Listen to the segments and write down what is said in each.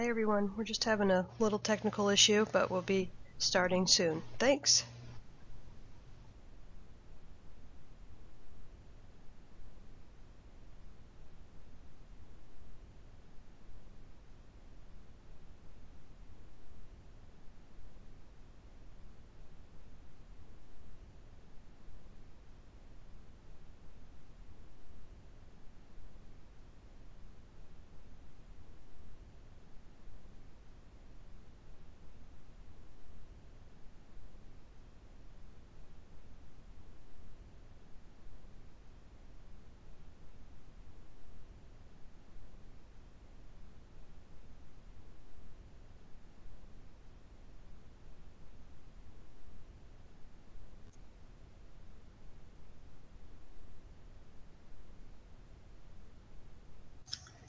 Hi everyone, we're just having a little technical issue, but we'll be starting soon. Thanks.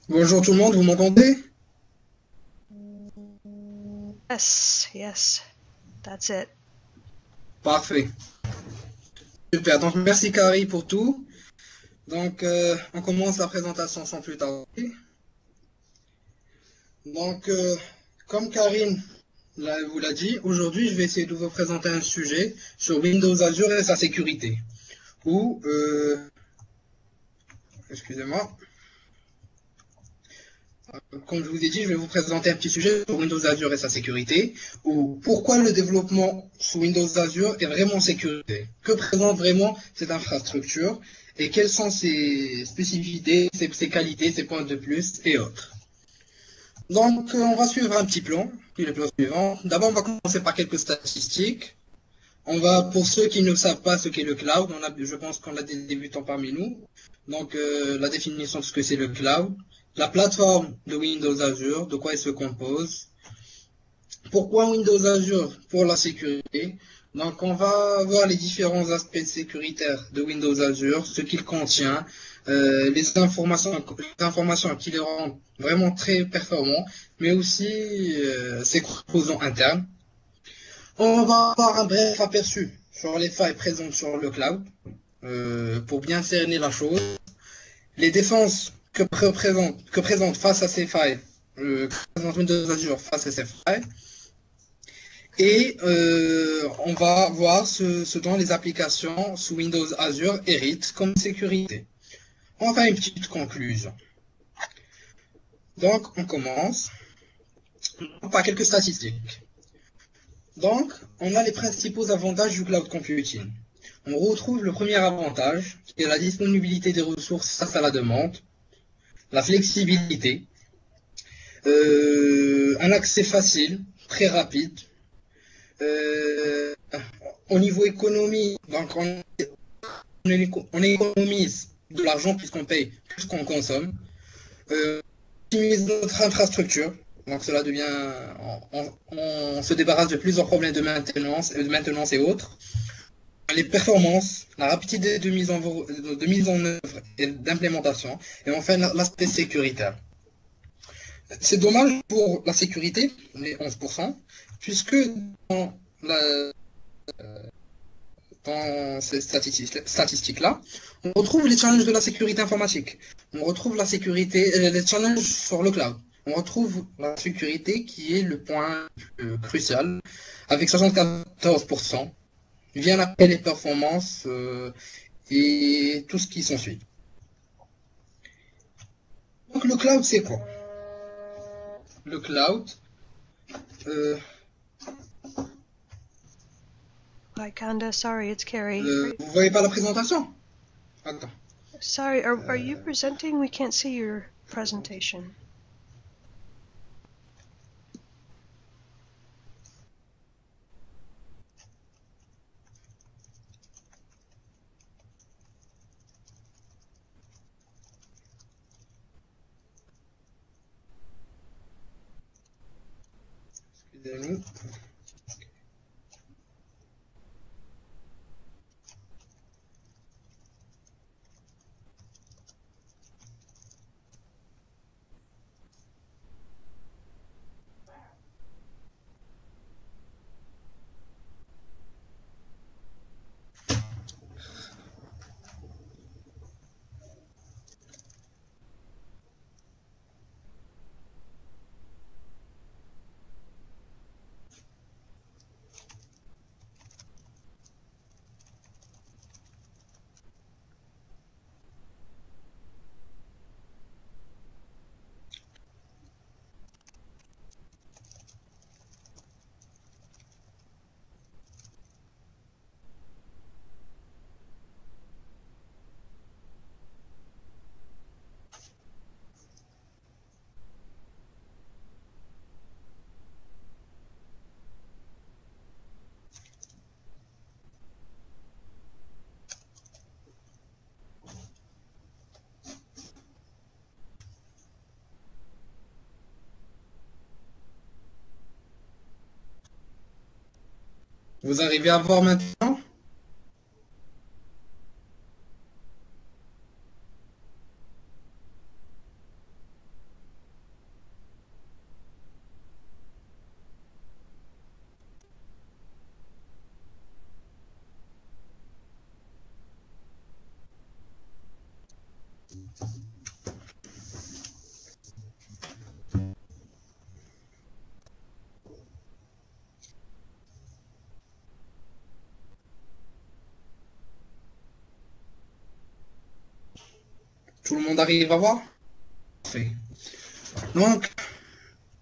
Bonjour tout le monde, vous m'entendez? Yes, that's it. Parfait. Super, donc merci Carrie pour tout. Donc on commence la présentation sans plus tarder. Donc comme Karine vous l'a dit, aujourd'hui je vais essayer de vous présenter un sujet sur Windows Azure et sa sécurité. Ou, excusez-moi, comme je vous ai dit, je vais vous présenter un petit sujet sur Windows Azure et sa sécurité, ou pourquoi le développement sous Windows Azure est vraiment sécurisé. Que présente vraiment cette infrastructure et quelles sont ses spécificités, ses qualités, ses points de plus et autres. Donc, on va suivre un petit plan, puis le plan suivant. D'abord, on va commencer par quelques statistiques. On va, pour ceux qui ne savent pas ce qu'est le cloud, je pense qu'on a des débutants parmi nous. Donc, la définition de ce que c'est le cloud, la plateforme de Windows Azure, de quoi elle se compose, pourquoi Windows Azure pour la sécurité. Donc, on va voir les différents aspects sécuritaires de Windows Azure, ce qu'il contient, les informations qui le rendent vraiment très performant, mais aussi ses composants internes. On va avoir un bref aperçu sur les failles présentes sur le cloud, pour bien cerner la chose, les défenses que présente face à ces failles, que présente Windows Azure face à ces failles, et on va voir ce dont les applications sous Windows Azure héritent comme sécurité. On va faire une petite conclusion. Donc, on commence par quelques statistiques. Donc, on a les principaux avantages du cloud computing. On retrouve le premier avantage, qui est la disponibilité des ressources face à la demande, la flexibilité, un accès facile, très rapide. Euh, Au niveau économie, donc on économise de l'argent puisqu'on paye plus qu'on consomme. Optimise notre infrastructure, donc cela devient, on se débarrasse de plusieurs problèmes de maintenance et autres. Les performances, la rapidité de mise en œuvre et d'implémentation, et enfin l'aspect sécuritaire. C'est dommage pour la sécurité, les 11%, puisque dans, la, dans ces statistiques-là, on retrouve les challenges de la sécurité informatique. On retrouve la sécurité, les challenges sur le cloud. On retrouve la sécurité qui est le point crucial, avec 74%. Vient après les performances et tout ce qui s'ensuit. Donc le cloud, c'est quoi? Le cloud, euh, Hi Kanda, sorry, it's Carrie. vous voyez pas la présentation? Attends. Sorry, are you presenting? We can't see your presentation. Excusez-nous. Vous arrivez à voir maintenant? Tout le monde arrive à voir? Parfait. Donc,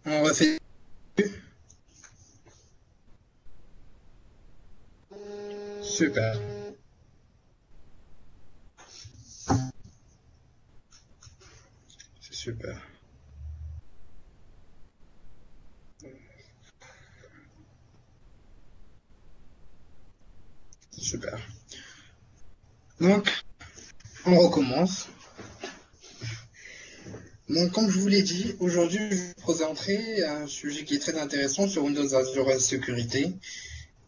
on refait. Super. C'est super. Super. Donc, on recommence. Donc, comme je vous l'ai dit, aujourd'hui, je vais vous présenter un sujet qui est très intéressant sur Windows Azure Sécurité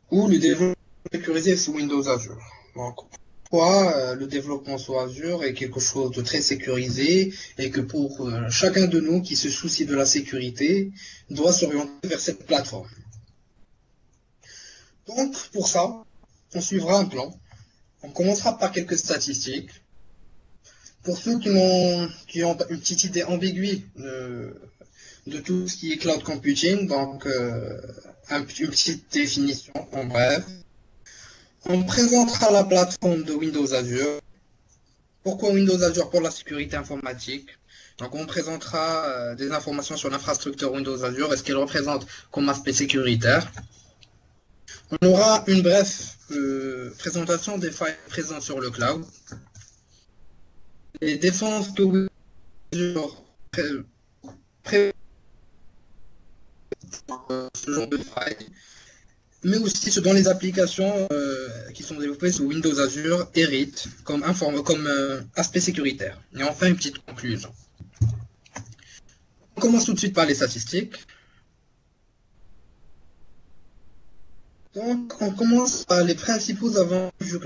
ou le développement sécurisé sous Windows Azure. Donc, pourquoi le développement sous Azure est quelque chose de très sécurisé et que pour chacun de nous qui se soucie de la sécurité doit s'orienter vers cette plateforme. Donc, pour ça, on suivra un plan. On commencera par quelques statistiques. Pour ceux qui ont une petite idée ambiguë de tout ce qui est cloud computing, donc une petite définition en bref. On présentera la plateforme de Windows Azure. Pourquoi Windows Azure? Pour la sécurité informatique. Donc on présentera des informations sur l'infrastructure Windows Azure et ce qu'elle représente comme aspect sécuritaire. On aura une brève présentation des failles présentes sur le cloud. Les défenses que Windows Azure ce genre de failles, mais aussi dans les applications qui sont développées sous Windows Azure héritent comme aspect sécuritaire. Et enfin, une petite conclusion. On commence tout de suite par les statistiques. Donc, on commence par les principaux avantages.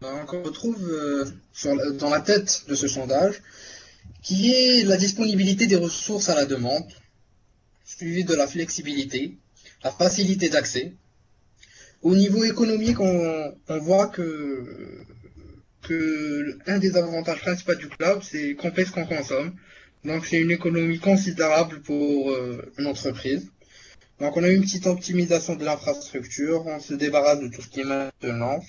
Donc, on retrouve dans la tête de ce sondage qui est la disponibilité des ressources à la demande, suivi de la flexibilité, la facilité d'accès. Au niveau économique, on voit que un des avantages principaux du cloud, c'est qu'on paie ce qu'on consomme. Donc c'est une économie considérable pour une entreprise. Donc on a une petite optimisation de l'infrastructure, on se débarrasse de tout ce qui est maintenance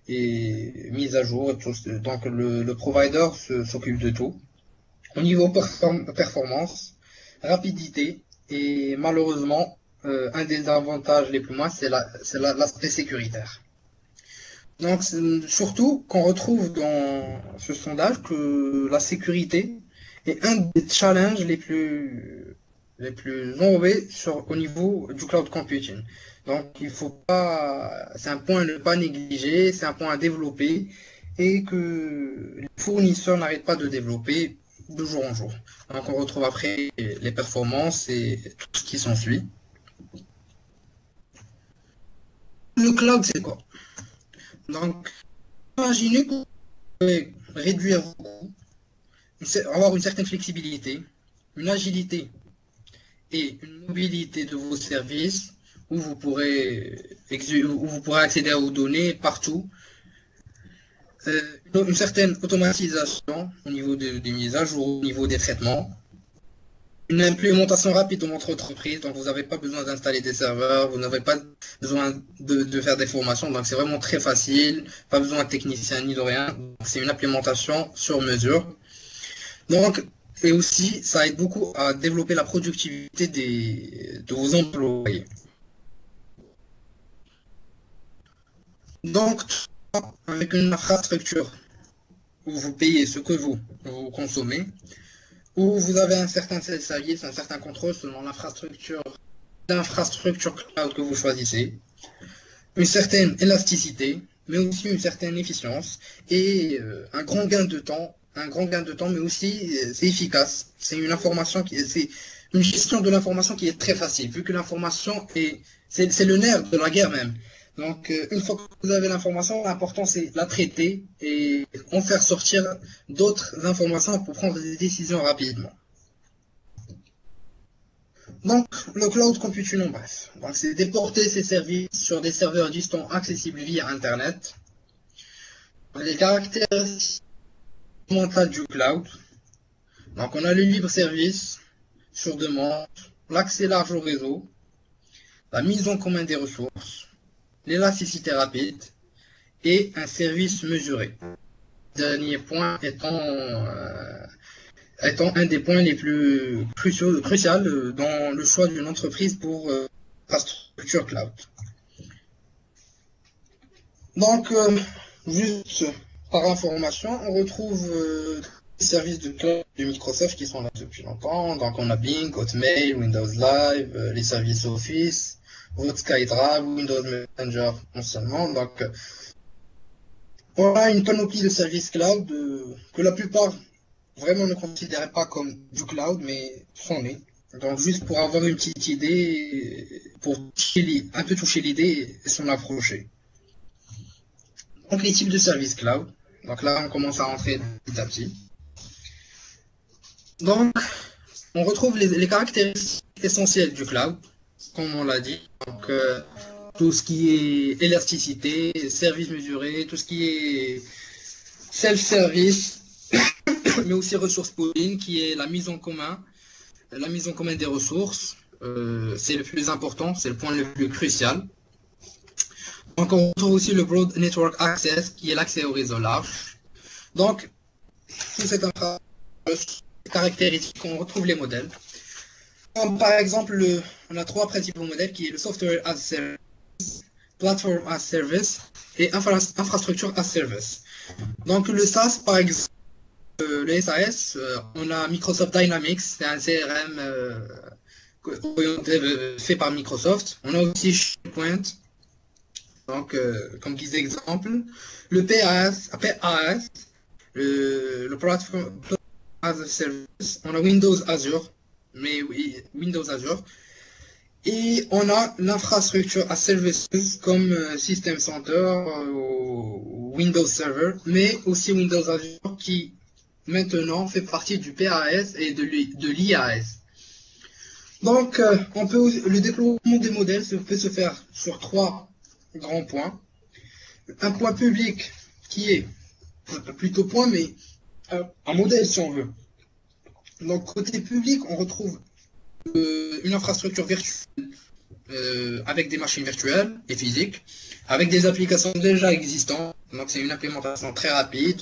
et mise à jour. Donc le provider s'occupe de tout. Au niveau performance, rapidité et malheureusement, un des avantages les plus moins, c'est l'aspect sécuritaire. Donc, surtout qu'on retrouve dans ce sondage que la sécurité est un des challenges les plus enlevés au niveau du cloud computing. Donc, il faut pas, c'est un point à ne pas négliger, c'est un point à développer et que les fournisseurs n'arrêtent pas de développer de jour en jour. Donc, on retrouve après les performances et tout ce qui s'ensuit. Le cloud, c'est quoi? Donc, imaginez que vous pouvez réduire vos coûts, avoir une certaine flexibilité, une agilité et une mobilité de vos services où vous pourrez accéder aux données partout. Une certaine automatisation au niveau des mises à jour, au niveau des traitements. Une implémentation rapide dans votre entreprise, donc vous n'avez pas besoin d'installer des serveurs, vous n'avez pas besoin de faire des formations, donc c'est vraiment très facile, pas besoin de technicien ni de rien, c'est une implémentation sur mesure. Donc, et aussi, ça aide beaucoup à développer la productivité de vos employés. Donc, avec une infrastructure où vous payez ce que vous consommez, où vous avez un certain service, un certain contrôle selon l'infrastructure cloud que vous choisissez, une certaine élasticité, mais aussi une certaine efficience et un grand gain de temps, mais aussi c'est efficace. C'est une gestion de l'information qui est très facile, vu que l'information est c'est le nerf de la guerre même. Donc, une fois que vous avez l'information, l'important c'est la traiter et en faire sortir d'autres informations pour prendre des décisions rapidement. Donc, le cloud computing en bref. Donc, c'est déporter ces services sur des serveurs distants accessibles via Internet. Les caractéristiques fondamentales du cloud. Donc, on a le libre service sur demande, l'accès large au réseau, la mise en commun des ressources, l'élasticité rapide et un service mesuré. Dernier point étant un des points les plus cruciaux dans le choix d'une entreprise pour infrastructure cloud. Donc, juste par information, on retrouve les services de cloud de Microsoft qui sont là depuis longtemps. Donc, on a Bing, Hotmail, Windows Live, les services Office, SkyDrive, Windows Messenger anciennement. Donc, on a une panoplie de services cloud que la plupart vraiment ne considéraient pas comme du cloud, mais c'en est. Donc, juste pour avoir une petite idée, pour un peu toucher l'idée et s'en approcher. Donc, les types de services cloud. Donc là, on commence à rentrer petit à petit. Donc, on retrouve les caractéristiques essentielles du cloud, comme on l'a dit. Donc, tout ce qui est élasticité, service mesuré, tout ce qui est self-service, mais aussi ressources pooling, qui est la mise en commun des ressources. C'est le plus important, c'est le point le plus crucial. Donc, on retrouve aussi le Broad Network Access, qui est l'accès au réseau large. Donc, sous cette caractéristique, on retrouve les modèles. Comme par exemple, on a trois principaux modèles, qui est le Software as Service, Platform as Service et Infrastructure as Service. Donc, le SaaS, par exemple, le SAS, on a Microsoft Dynamics, c'est un CRM fait par Microsoft. On a aussi SharePoint. Donc, comme guise d'exemple, le PAS, le Platform as a Service, on a Windows Azure, mais oui, Windows Azure, et on a l'infrastructure as Services comme System Center ou Windows Server, mais aussi Windows Azure qui maintenant fait partie du PAS et de l'IAS. Donc, le déploiement des modèles peut se faire sur trois grands points. Un point public qui est plutôt point, mais un modèle si on veut. Donc côté public, on retrouve une infrastructure virtuelle avec des machines virtuelles et physiques, avec des applications déjà existantes. Donc c'est une implémentation très rapide.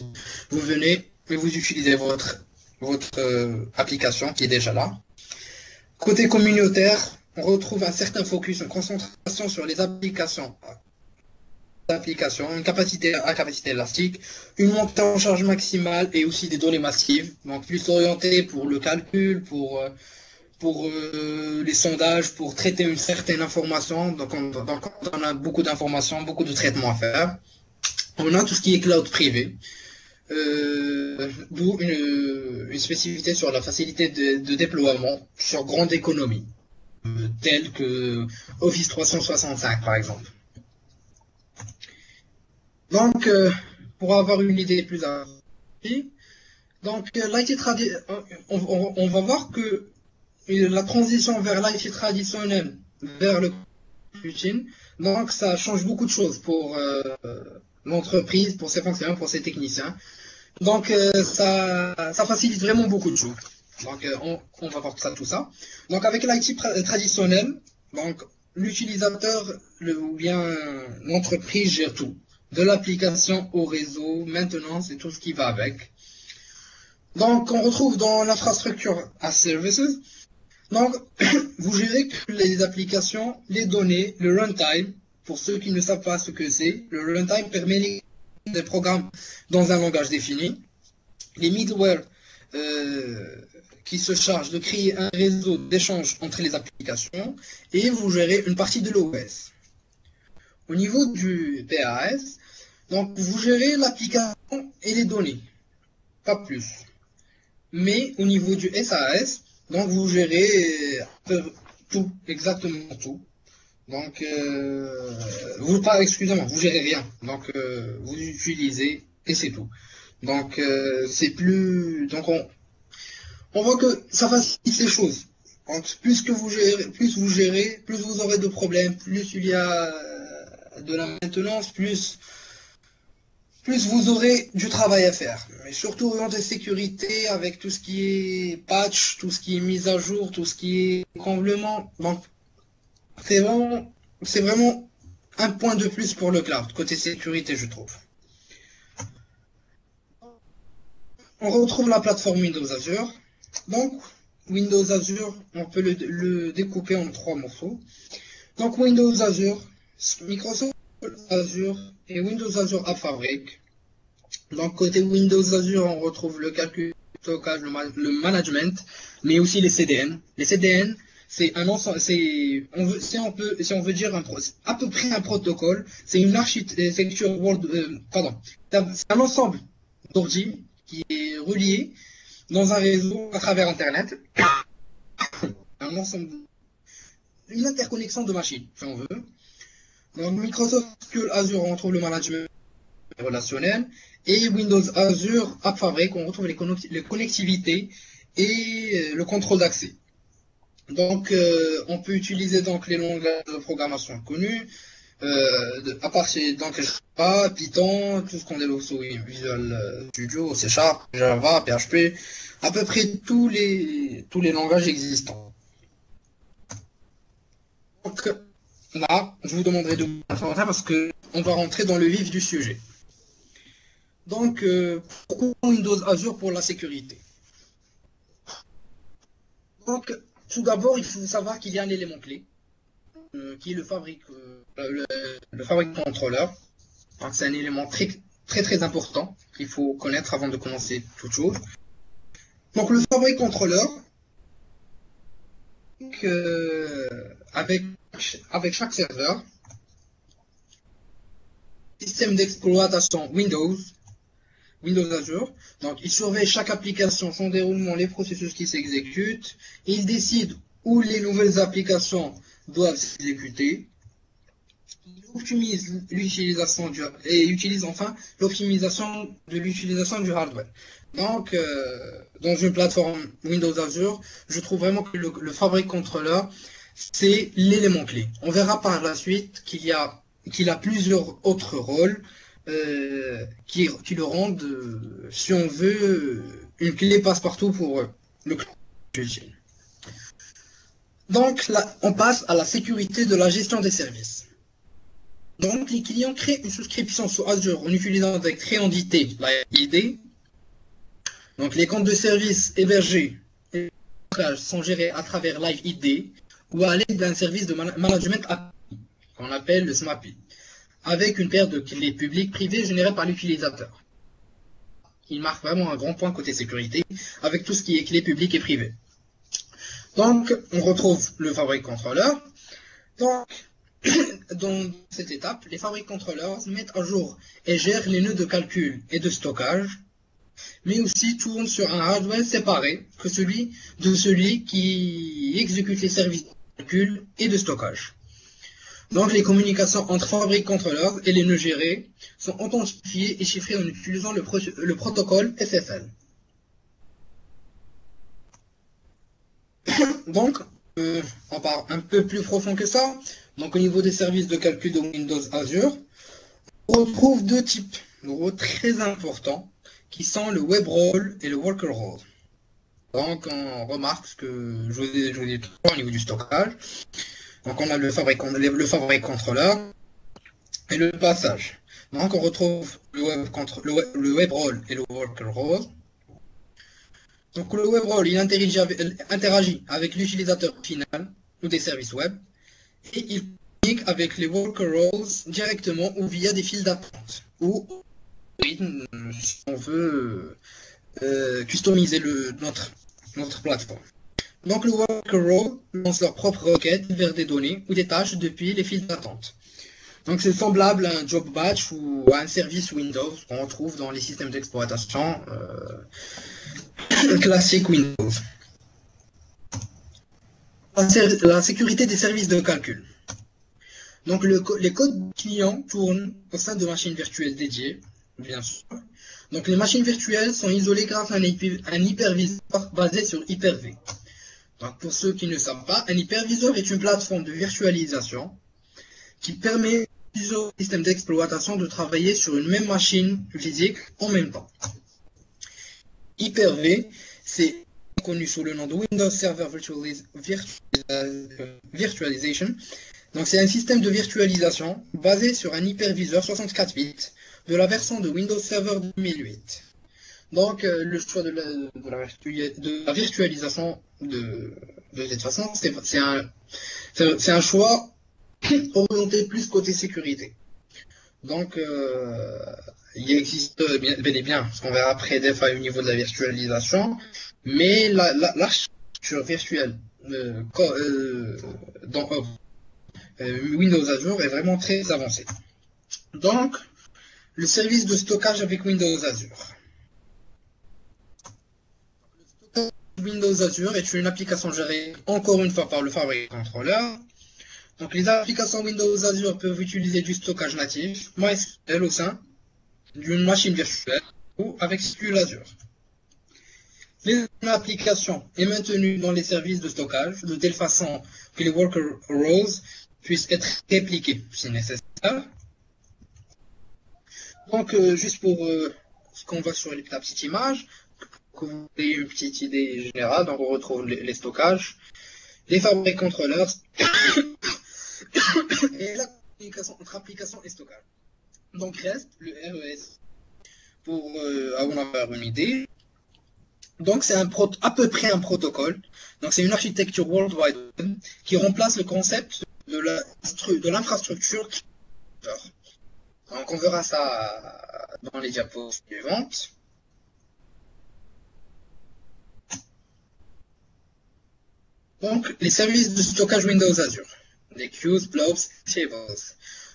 Vous venez et vous utilisez votre application qui est déjà là. Côté communautaire, on retrouve un certain focus, une concentration sur les applications, une capacité élastique, une montée en charge maximale et aussi des données massives, donc plus orienté pour le calcul, pour les sondages, pour traiter une certaine information. Donc on a beaucoup d'informations, beaucoup de traitements à faire. On a tout ce qui est cloud privé, d'où une spécificité sur la facilité de déploiement sur grande économie, telle que Office 365 par exemple. Donc, pour avoir une idée plus avancée, donc on va voir que la transition vers l'IT traditionnel, vers le computing, donc ça change beaucoup de choses pour l'entreprise, pour ses fonctionnaires, pour ses techniciens. Donc, ça facilite vraiment beaucoup de choses. Donc, on va voir tout ça. Donc, avec l'IT traditionnel, donc l'utilisateur ou bien l'entreprise gère tout. De l'application au réseau, maintenance et tout ce qui va avec. Donc, on retrouve dans l'infrastructure as services. Donc, vous gérez les applications, les données, le runtime. Pour ceux qui ne savent pas ce que c'est, le runtime permet des programmes dans un langage défini. Les middleware qui se chargent de créer un réseau d'échange entre les applications. Et vous gérez une partie de l'OS. Au niveau du PAS, donc vous gérez l'application et les données, pas plus. Mais au niveau du SAS, donc vous gérez tout, exactement tout. Donc, excusez-moi, vous gérez rien. Donc, vous utilisez et c'est tout. Donc, c'est plus, donc on voit que ça facilite les choses. Donc, plus vous aurez de problèmes, plus il y a de la maintenance, plus vous aurez du travail à faire. Mais surtout orienté sécurité avec tout ce qui est patch, tout ce qui est mise à jour, tout ce qui est comblement. Donc, c'est vraiment un point de plus pour le cloud, côté sécurité, je trouve. On retrouve la plateforme Windows Azure. Donc, Windows Azure, on peut le découper en trois morceaux. Donc, Windows Azure, Microsoft Azure et Windows Azure App Fabric. Donc, côté Windows Azure, on retrouve le calcul, le stockage, le management, mais aussi les CDN. Les CDN, c'est un ensemble, si on veut dire à peu près un protocole, c'est une architecture c'est un ensemble d'ordi qui est relié dans un réseau à travers Internet, un ensemble, une interconnexion de machines, si on veut. Donc Microsoft Azure, on retrouve le management relationnel, et Windows Azure App Fabric, on retrouve les connectivités et le contrôle d'accès. Donc, on peut utiliser donc les langages de programmation connus, à partir donc Java, Python, tout ce qu'on développe sous Visual Studio, C#, Java, PHP, à peu près tous les langages existants. Donc là, je vous demanderai de vous informer parce que on va rentrer dans le vif du sujet. Donc, pourquoi Windows Azure pour la sécurité? Donc, tout d'abord, il faut savoir qu'il y a un élément clé, qui est le fabricant contrôleur. Donc, c'est un élément très important qu'il faut connaître avant de commencer toute chose. Donc, le fabricant contrôleur, avec chaque serveur, système d'exploitation Windows Azure, donc il surveille chaque application, son déroulement, les processus qui s'exécutent, il décide où les nouvelles applications doivent s'exécuter, il optimise l'utilisation et utilise enfin l'optimisation de l'utilisation du hardware. Donc, dans une plateforme Windows Azure, je trouve vraiment que le fabricant contrôleur, c'est l'élément clé. On verra par la suite qu'il a plusieurs autres rôles qui le rendent, si on veut, une clé passe-partout pour le cloud. Donc là, on passe à la sécurité de la gestion des services. Donc les clients créent une souscription sur Azure en utilisant avec créandité la ID. Donc les comptes de services hébergés sont gérés à travers Live ID ou à l'aide d'un service de management API, qu'on appelle le SMAPI, avec une paire de clés publiques privées générées par l'utilisateur. Il marque vraiment un grand point côté sécurité, avec tout ce qui est clés publiques et privées. Donc, on retrouve le fabricant contrôleur. Donc, dans cette étape, les fabricants contrôleurs mettent à jour et gèrent les nœuds de calcul et de stockage, mais aussi tournent sur un hardware séparé que celui qui exécute les services de calcul et de stockage. Donc les communications entre fabricants contrôleurs et les nœuds gérés sont authentifiées et chiffrées en utilisant le protocole SSL. Donc, on part un peu plus profond que ça. Donc au niveau des services de calcul de Windows Azure, on retrouve deux types de rôles très importants qui sont le web role et le worker role. Donc on remarque ce que je vous ai dit tout à l'heure au niveau du stockage. Donc on a le fabricant contrôleur et le passage. Donc on retrouve le web role et le worker role. Donc le web role il interagit avec l'utilisateur final ou des services web et il communique avec les worker roles directement ou via des files d'attente ou si on veut customiser notre plateforme. Donc le worker role lance leur propre requête vers des données ou des tâches depuis les files d'attente. Donc c'est semblable à un job batch ou à un service Windows qu'on retrouve dans les systèmes d'exploitation classiques Windows. La sécurité des services de calcul. Donc les codes clients tournent au sein de machines virtuelles dédiées, bien sûr. Donc les machines virtuelles sont isolées grâce à un hyperviseur basé sur Hyper-V. Donc pour ceux qui ne savent pas, un hyperviseur est une plateforme de virtualisation qui permet à plusieurs systèmes d'exploitation de travailler sur une même machine physique en même temps. Hyper-V, c'est connu sous le nom de Windows Server Virtualization. Donc c'est un système de virtualisation basé sur un hyperviseur 64 bits de la version de Windows Server 2008. Donc le choix de la virtualisation de cette façon, c'est un choix orienté plus côté sécurité. Donc il existe bel et bien, ce qu'on verra après des failles au niveau de la virtualisation, mais l'architecture virtuelle dans Windows Azure est vraiment très avancée. Donc, le service de stockage avec Windows Azure. Windows Azure est une application gérée encore une fois par le fabricant contrôleur. Donc, les applications Windows Azure peuvent utiliser du stockage natif, MySQL au sein d'une machine virtuelle ou avec SQL Azure. L'application est maintenue dans les services de stockage de telle façon que les worker rows puissent être répliqués si nécessaire. Donc, juste pour ce qu'on voit sur la petite image, que vous ayez une petite idée générale, donc on retrouve les stockages, les fabricants contrôleurs et la communication entre application et stockage. Donc reste le RES pour avoir une idée. Donc c'est à peu près un protocole. Donc c'est une architecture worldwide qui remplace le concept de l'infrastructure. Donc on verra ça dans les diapos suivantes. Donc les services de stockage Windows Azure, les queues, blobs, tables.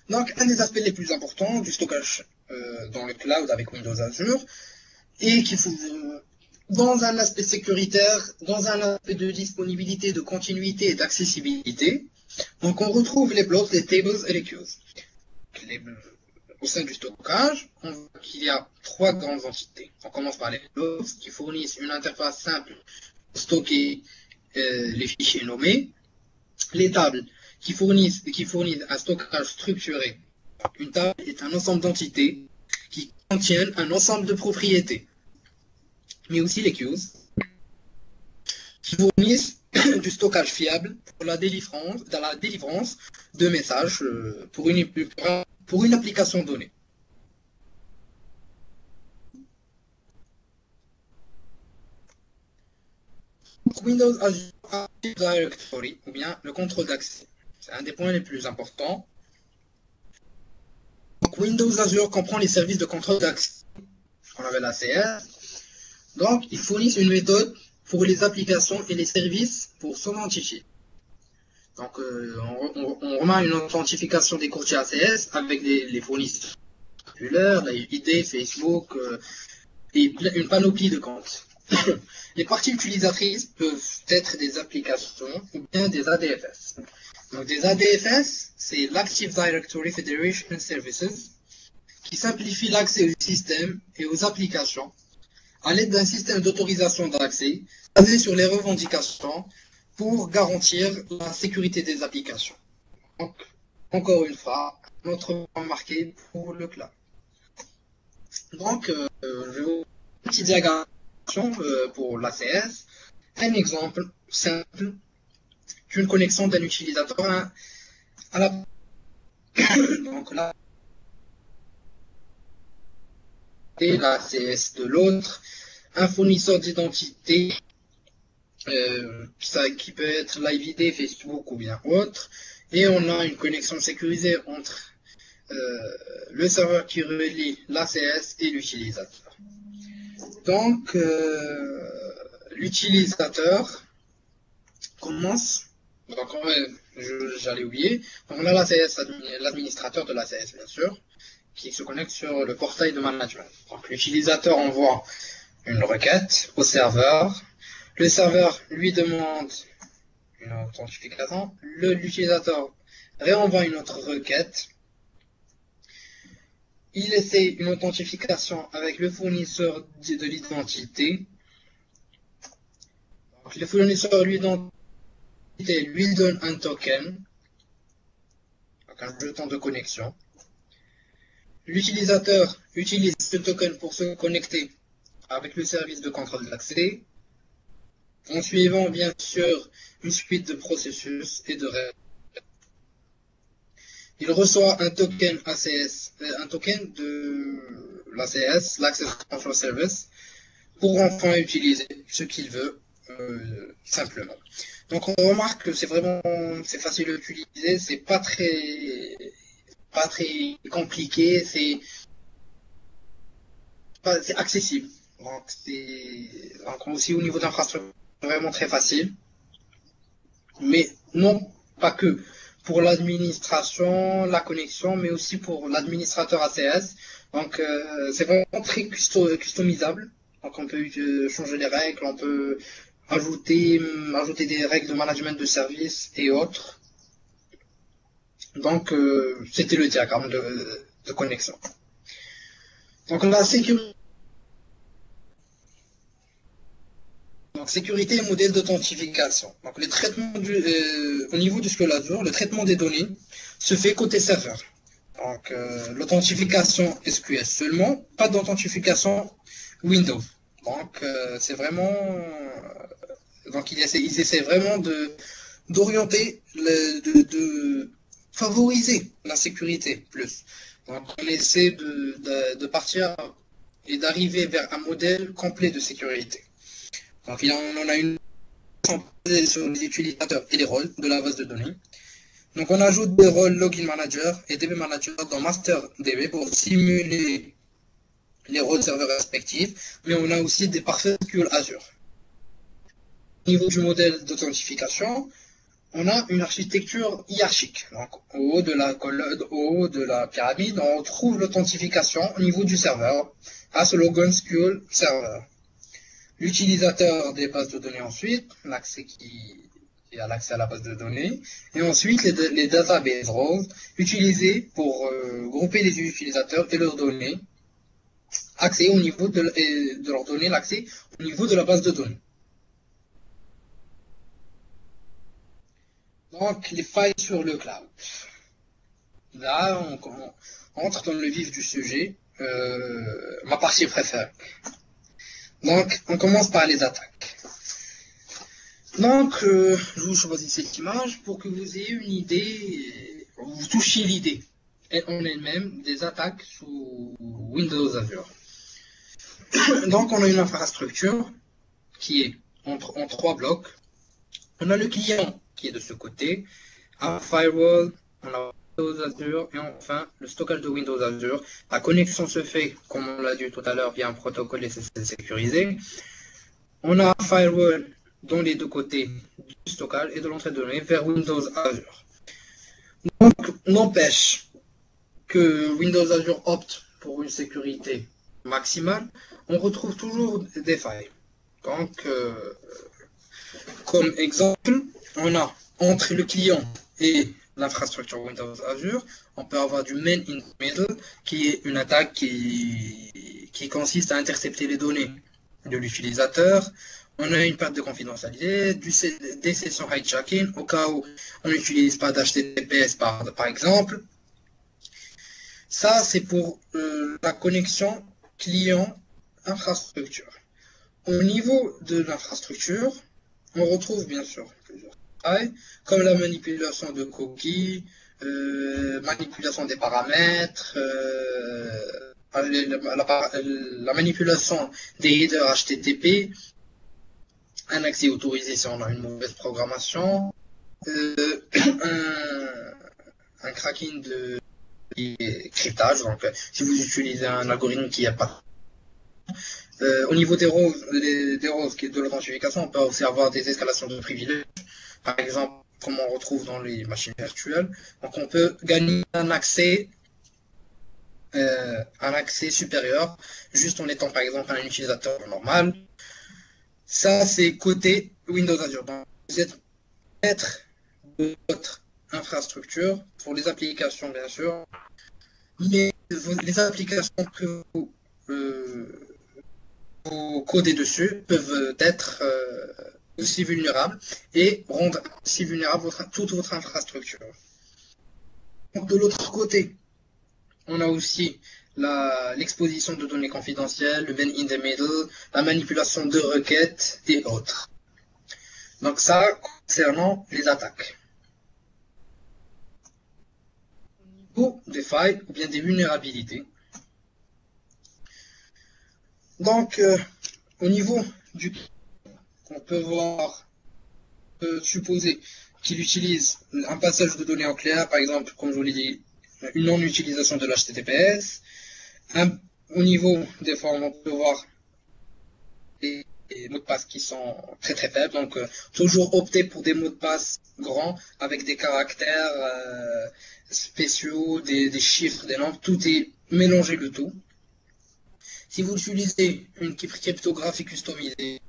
Donc un des aspects les plus importants du stockage dans le cloud avec Windows Azure et qu'il faut dans un aspect sécuritaire, dans un aspect de disponibilité, de continuité et d'accessibilité. Donc on retrouve les blobs, les tables et les queues. Au sein du stockage, on voit qu'il y a trois grandes entités. On commence par les blobs qui fournissent une interface simple pour stocker les fichiers nommés. Les tables qui fournissent un stockage structuré. Une table est un ensemble d'entités qui contiennent un ensemble de propriétés. Mais aussi les queues qui fournissent du stockage fiable pour la délivrance de messages pour une application donnée. Windows Azure Active Directory, ou bien le contrôle d'accès. C'est un des points les plus importants. Donc, Windows Azure comprend les services de contrôle d'accès, qu'on appelle ACS. Donc, ils fournissent une méthode pour les applications et les services pour s'authentifier. Donc, on remet une authentification des courtiers ACS avec les fournisseurs populaires, la ID, Facebook, et une panoplie de comptes. Les parties utilisatrices peuvent être des applications ou bien des ADFS. Donc des ADFS, c'est l'Active Directory Federation Services, qui simplifie l'accès au système et aux applications à l'aide d'un système d'autorisation d'accès basé sur les revendications pour garantir la sécurité des applications. Donc, encore une fois, notre point marqué pour le cloud. Donc, je vais vous un petit diagramme pour l'ACS. Un exemple simple d'une connexion d'un utilisateur à la donc là et l'ACS de l'autre, un fournisseur d'identité qui peut être l'IVD, Facebook ou bien autre, et on a une connexion sécurisée entre le serveur qui relie l'ACS et l'utilisateur. Donc, l'utilisateur commence, donc j'allais oublier, on a l'ACS, l'administrateur de l'ACS bien sûr, qui se connecte sur le portail de management. Donc l'utilisateur envoie une requête au serveur, le serveur lui demande une authentification, l'utilisateur réenvoie une autre requête. Il essaie une authentification avec le fournisseur de l'identité. Le fournisseur de l'identité lui donne un token, donc un jeton de connexion. L'utilisateur utilise ce token pour se connecter avec le service de contrôle d'accès, en suivant bien sûr une suite de processus et de règles. Il reçoit un token ACS, un token de l'ACS, l'Access Control Service, pour enfin utiliser ce qu'il veut simplement. Donc on remarque que c'est facile à utiliser, c'est pas très compliqué, c'est accessible. Donc aussi au niveau d'infrastructure, vraiment très facile. Mais non pas que pour l'administration, la connexion, mais aussi pour l'administrateur ACS. Donc c'est vraiment très customisable. Donc on peut changer les règles, on peut ajouter des règles de management de service et autres. Donc c'était le diagramme de connexion. Donc la sécurité. Donc, sécurité et modèle d'authentification. Donc, le traitement au niveau du SQL Azure, le traitement des données se fait côté serveur. Donc, l'authentification SQL seulement, pas d'authentification Windows. Donc, c'est vraiment. Donc, ils essaient vraiment d'orienter, de favoriser la sécurité plus. Donc, on essaie de partir et d'arriver vers un modèle complet de sécurité. Donc, on en a une sur les utilisateurs et les rôles de la base de données. Donc, on ajoute des rôles Login Manager et DB Manager dans MasterDB pour simuler les rôles serveurs respectifs, mais on a aussi des parfaits SQL Azure. Au niveau du modèle d'authentification, on a une architecture hiérarchique. Donc, au haut de la colonne, au haut de la pyramide, on retrouve l'authentification au niveau du serveur, grâce au Logon SQL Server. L'utilisateur des bases de données ensuite, l'accès qui a l'accès à la base de données, et ensuite les database roles utilisés pour grouper les utilisateurs et leur donner accès au niveau et de leur donner l'accès au niveau de la base de données. Donc les failles sur le cloud. Là, on entre dans le vif du sujet, ma partie préférée. Donc, on commence par les attaques. Donc, je vous choisis cette image pour que vous ayez une idée, vous touchiez l'idée en elle-même des attaques sous Windows Azure. Donc, on a une infrastructure qui est en 3 blocs. On a le client qui est de ce côté, un firewall, on a Windows Azure et enfin le stockage de Windows Azure. La connexion se fait, comme on l'a dit tout à l'heure, via un protocole SSL sécurisé. On a un firewall dans les deux côtés du stockage et de l'entrée de données vers Windows Azure. Donc, n'empêche que Windows Azure opte pour une sécurité maximale, on retrouve toujours des failles. Donc, comme exemple, on a entre le client et l'infrastructure Windows Azure, on peut avoir du man in the middle, qui est une attaque qui consiste à intercepter les données de l'utilisateur. On a une perte de confidentialité, des sessions hijacking, au cas où on n'utilise pas d'HTTPS par exemple. Ça, c'est pour la connexion client-infrastructure. Au niveau de l'infrastructure, on retrouve bien sûr plusieurs failles, comme la manipulation de cookies, manipulation des paramètres, la manipulation des headers HTTP, un accès autorisé si on a une mauvaise programmation, un cracking de cryptage, donc si vous utilisez un algorithme qui n'a pas. Au niveau des rôles qui est de l'authentification, on peut aussi avoir des escalations de privilèges, par exemple, comme on retrouve dans les machines virtuelles. Donc on peut gagner un accès supérieur, juste en étant par exemple un utilisateur normal. Ça, c'est côté Windows Azure. Donc, vous êtes maître de votre infrastructure, pour les applications bien sûr, mais les applications que vous codez dessus peuvent être aussi vulnérables et rendre aussi vulnérable toute votre infrastructure. Donc, de l'autre côté, on a aussi l'exposition de données confidentielles, le man in the middle, la manipulation de requêtes et autres. Donc ça, concernant les attaques. Au niveau des failles ou bien des vulnérabilités. Donc, au niveau du... On peut voir, supposer qu'il utilise un passage de données en clair, par exemple, comme je vous l'ai dit, une non-utilisation de l'HTTPS. Au niveau des formes, on peut voir des mots de passe qui sont très très faibles. Donc, toujours opter pour des mots de passe grands avec des caractères spéciaux, des chiffres, des nombres. Tout est mélangé le tout. Si vous utilisez une cryptographie customisée,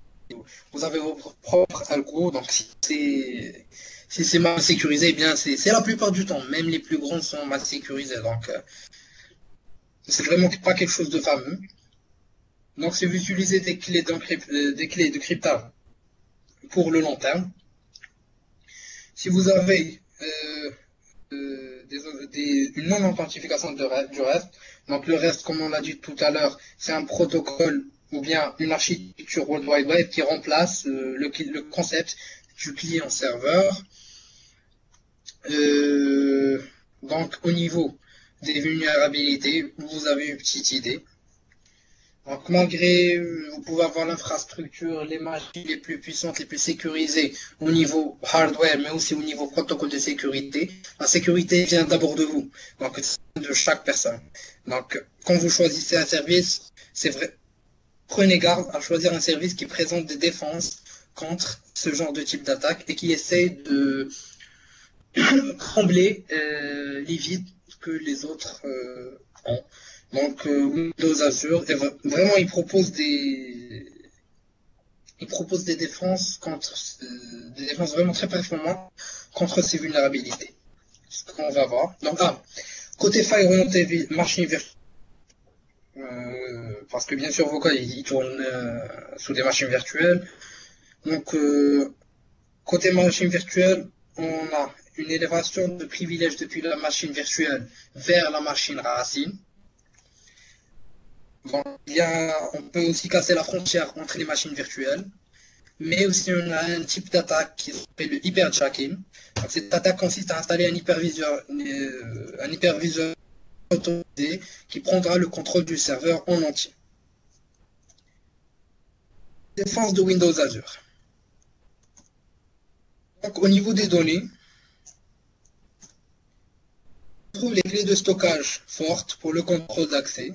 vous avez vos propres algos. Donc, si c'est mal sécurisé, eh bien c'est la plupart du temps. Même les plus grands sont mal sécurisés. Donc, c'est vraiment pas quelque chose de fameux. Donc, si vous utilisez des clés de cryptage pour le long terme, si vous avez une non-authentification du reste, donc le reste, comme on l'a dit tout à l'heure, c'est un protocole ou bien une architecture World Wide Web qui remplace le concept du client-serveur. Donc, au niveau des vulnérabilités, vous avez une petite idée. Donc, malgré, vous pouvez avoir l'infrastructure, les machines les plus puissantes, les plus sécurisées au niveau hardware, mais aussi au niveau protocole de sécurité, la sécurité vient d'abord de vous, donc de chaque personne. Donc, quand vous choisissez un service, c'est vrai, prenez garde à choisir un service qui présente des défenses contre ce genre de type d'attaque et qui essaie de combler les vides que les autres ont. Donc Windows Azure, vraiment il propose des défenses des défenses vraiment très performantes contre ces vulnérabilités. Ce qu'on va voir. Donc côté faille orientée machine virtuelle, parce que bien sûr vos cas ils tournent sous des machines virtuelles. Donc côté machine virtuelle, on a une élévation de privilèges depuis la machine virtuelle vers la machine racine. Bon, on peut aussi casser la frontière entre les machines virtuelles, mais aussi on a un type d'attaque qui s'appelle le hyperjacking. Donc, cette attaque consiste à installer un hyperviseur autorisé qui prendra le contrôle du serveur en entier. Défense de Windows Azure. Donc, au niveau des données, on trouve les clés de stockage fortes pour le contrôle d'accès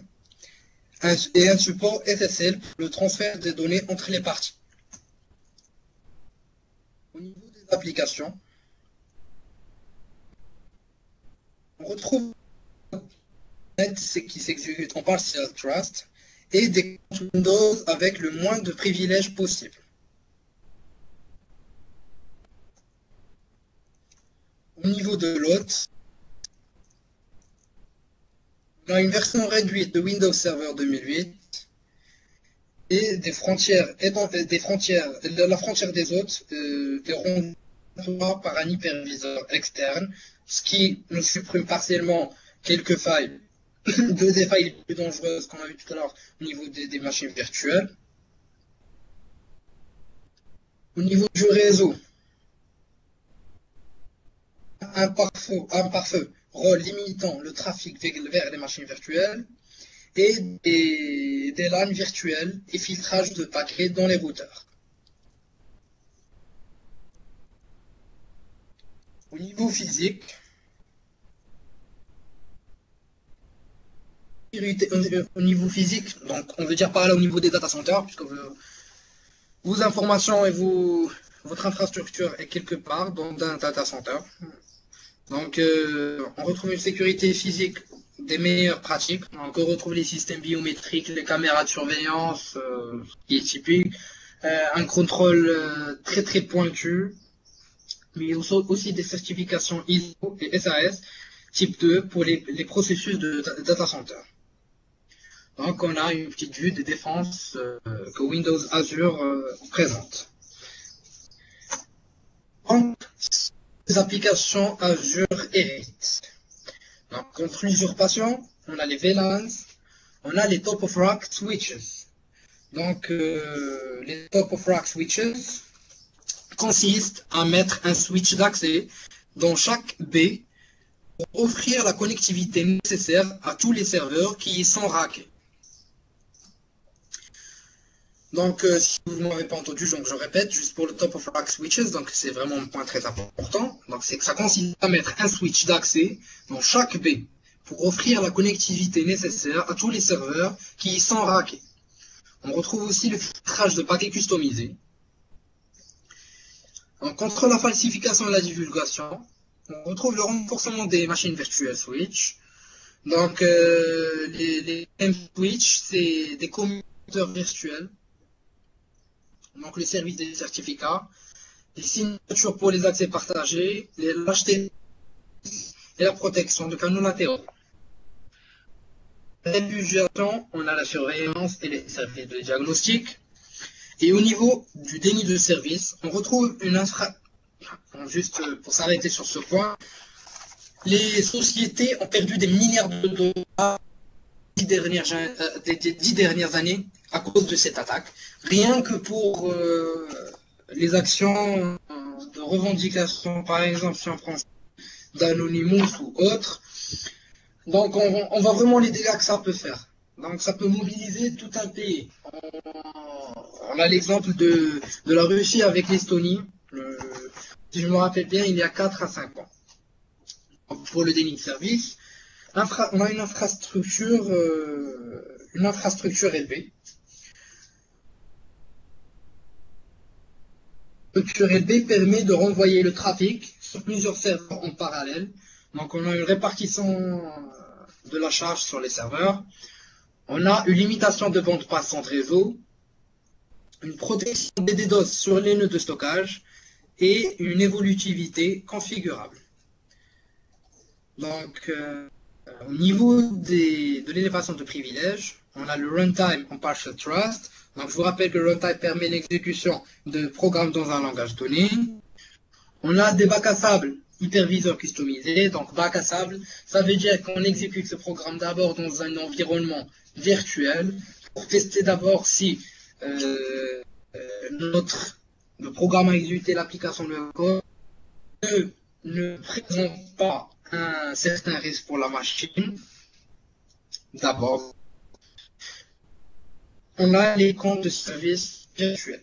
et un support SSL pour le transfert des données entre les parties. Au niveau des applications, on retrouve qui s'exécute en partial trust et des comptes Windows avec le moins de privilèges possible. Au niveau de l'hôte, on a une version réduite de Windows Server 2008 et la frontière des hôtes est rendue par un hyperviseur externe, ce qui nous supprime partiellement quelques failles, deux des failles les plus dangereuses qu'on a vu tout à l'heure au niveau des machines virtuelles. Au niveau du réseau, un pare-feu rôle limitant le trafic vers les machines virtuelles et des LAN virtuelles et filtrage de paquets dans les routeurs. Au niveau physique, donc on veut dire par là au niveau des data centers, puisque vos informations et votre infrastructure est quelque part dans un data center. Donc, on retrouve une sécurité physique des meilleures pratiques. Donc, on retrouve les systèmes biométriques, les caméras de surveillance, qui est typique, un contrôle très très pointu, mais aussi des certifications ISO et SAS type 2 pour les processus de data center. Donc on a une petite vue des défenses que Windows Azure présente. Donc, les applications Azure héritent. Donc, contre l'usurpation, on a les VLANs, on a les top of rack switches. Donc, les top of rack switches consistent à mettre un switch d'accès dans chaque baie pour offrir la connectivité nécessaire à tous les serveurs qui y sont rackés. Donc, si vous ne m'avez pas entendu, donc je répète, juste pour le top of rack switches, donc c'est vraiment un point très important. Donc, c'est que ça consiste à mettre un switch d'accès dans chaque baie pour offrir la connectivité nécessaire à tous les serveurs qui y sont rackés. On retrouve aussi le filtrage de paquets customisés. Donc, contre la falsification et la divulgation, on retrouve le renforcement des machines virtuelles switch. Donc, les M-switch, c'est des commuteurs virtuels. Donc, le service des certificats, les signatures pour les accès partagés, l'HTTP et la protection de canaux latéraux. La réfugiation, on a la surveillance et les services de diagnostic. Et au niveau du déni de service, on retrouve une juste pour s'arrêter sur ce point, les sociétés ont perdu des milliards de dollars des 10 dernières années à cause de cette attaque. Rien que pour les actions de revendication, par exemple, si on prend d'Anonymous ou autre. Donc, on voit vraiment les dégâts que ça peut faire. Donc, ça peut mobiliser tout un pays. On a l'exemple de la Russie avec l'Estonie. Si je me rappelle bien, il y a 4 à 5 ans. Pour le déni de service, on a une infrastructure élevée. Structure élevée permet de renvoyer le trafic sur plusieurs serveurs en parallèle. Donc on a une répartition de la charge sur les serveurs. On a une limitation de bande passante réseau, une protection des DDoS sur les nœuds de stockage et une évolutivité configurable. Donc, au niveau de l'élévation de privilèges, on a le runtime en partial trust. Donc, je vous rappelle que le runtime permet l'exécution de programmes dans un langage donné. On a des bacs à sable hyperviseurs customisés. Donc, bac à sable, ça veut dire qu'on exécute ce programme d'abord dans un environnement virtuel pour tester d'abord si le programme à exécuter l'application de code ne présente pas un certain risque pour la machine. D'abord, on a les comptes de services virtuels.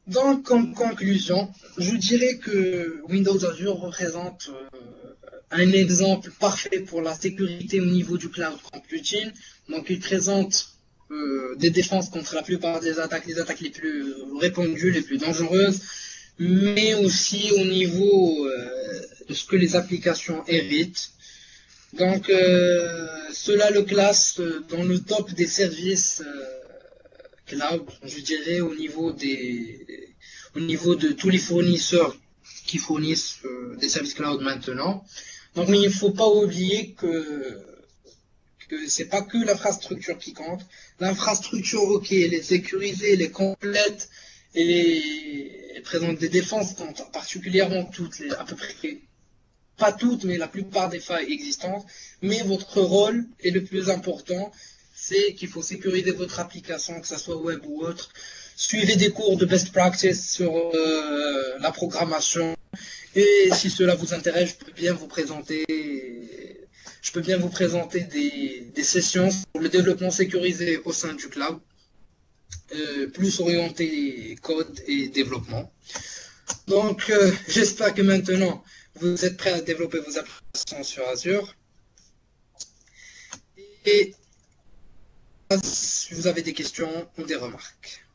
Donc, en conclusion, je dirais que Windows Azure représente un exemple parfait pour la sécurité au niveau du cloud computing. Donc, il présente des défenses contre la plupart des attaques, les attaques les plus répandues, les plus dangereuses, mais aussi au niveau de ce que les applications héritent. Donc, cela le classe dans le top des services cloud, je dirais, au niveau de tous les fournisseurs qui fournissent des services cloud maintenant. Donc, mais il ne faut pas oublier que c'est pas que l'infrastructure qui compte. L'infrastructure, ok, elle est sécurisée, elle est complète, elle présente des défenses contre particulièrement à peu près, pas toutes, mais la plupart des failles existantes. Mais votre rôle est le plus important, c'est qu'il faut sécuriser votre application, que ce soit web ou autre. Suivez des cours de best practice sur la programmation. Et si cela vous intéresse, je peux bien vous présenter des sessions sur le développement sécurisé au sein du cloud, plus orienté code et développement. Donc, j'espère que maintenant, vous êtes prêts à développer vos applications sur Azure. Et si vous avez des questions ou des remarques.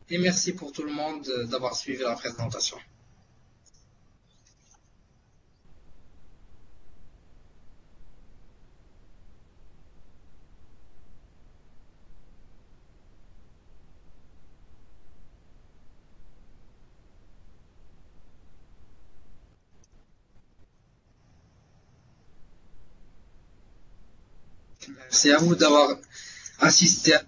Et merci pour tout le monde d'avoir suivi la présentation. C'est à vous d'avoir assisté à